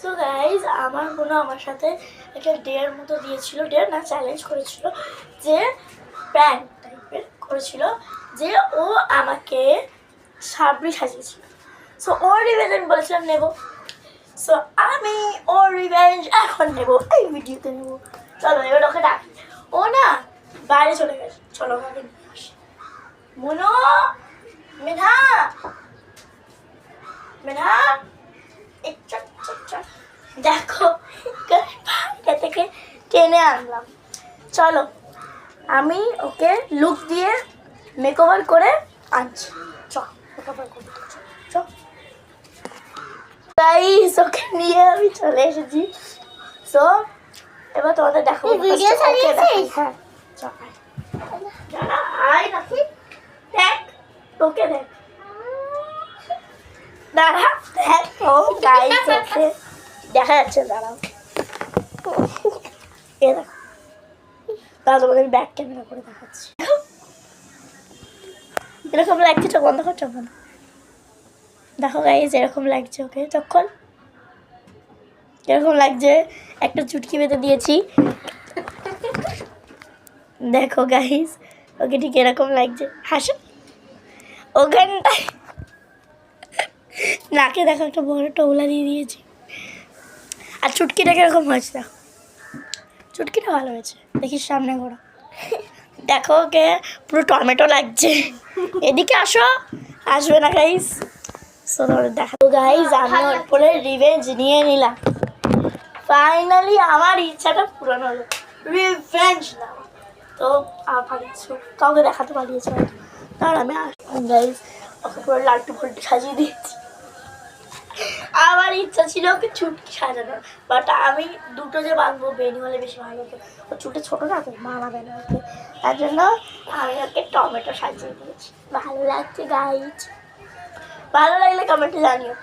So guys আমার বোন আমার সাথে একটা ডেয়ার মতো দিয়েছিল, ডেয়ার না চ্যালেঞ্জ করেছিল, যে প্র্যাঙ্ক টাইপের করেছিল, যে ও আমাকে সাবরি সাজিয়েছিল। সো ওর রিভেঞ্জ আমি বলেছিলাম নেবো। সো আমি ওর রিভেঞ্জ এখন নেবো, এই ভিডিওতে নেবো। চলো এবার ওকে ডাক। ও না বাইরে চলে গেছে, চলো ওকে নিয়ে আসি। মনো, মেধা, মেধা, দেখো বাড়িটা থেকে টেনে আনলাম। চলো আমি ওকে লুক দিয়ে মেকওভার করে আনছি। চল মেকওভার করে চল। গাইস ওকে নিয়ে আমি চলে এসেছি। সো এবার তোমাদের দেখাবো। ভিডিও চালিয়েছিস? হ্যাঁ চল আয় নাকি দেখ, তোকে দেখ, দাঁড়া দেখ। ও গাইস ওকে দেখা যাচ্ছে, দাঁড়াও এ দেখো, দাঁড়া তোমাদের ব্যাক ক্যামেরা করে দেখাচ্ছি। এরকম লাগছে, চোখ বন্ধ কর, চোখ বন্ধ। দেখো গাইস এরকম লাগছে, ওকে চোখ খোল। এরকম লাগছে, একটা চুটকি বেঁধে দিয়েছি। দেখো গাইস ওকে ঠিক এরকম লাগছে, হাসো। ওখানটায় নাকে দেখো একটা বড় টোলা দিয়ে দিয়েছি। আর চুটকিটা কিরকম হয়েছে দেখো, চুটকিটা ভালো হয়েছে, দেখিস সামনে ঘোরা। দেখো ওকে পুরো টমেটো লাগছে। এদিকে আসো, আসবে না গাইস। দেখো গাইস আমি ওর পরে রিভেঞ্জ নিয়ে নিলাম। ফাইনালি আমার ইচ্ছাটা পূরণ হলো, রিভেঞ্জ না। তো আমার ইচ্ছু কাউকে দেখাতে পারিয়েছে হয়তো, কারণ আমি গাইস ওকে পুরো লালটু ফুলটু সাজিয়ে দিয়েছি। আমার ইচ্ছা ছিল ওকে চুটকি সাজানোর, বাট আমি দুটো যে বাঁধবো বেনি হলে বেশি ভালো হতো। ও চুটে ছোটো না তো মানাবে না ওকে, তার জন্য আমি ওকে টমেটো সাজিয়ে দিয়েছি। ভালো লাগছে গাইজ, ভালো লাগলে কমেন্টে জানিও।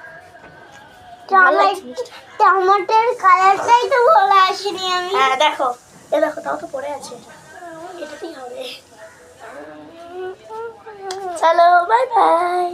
টমেটোর কালারটাই তো ভালো আসেনি আমি। হ্যাঁ দেখো, এ দেখো তাও তো পড়ে আছে, এটাতেই হবে। চলো বাই বাই।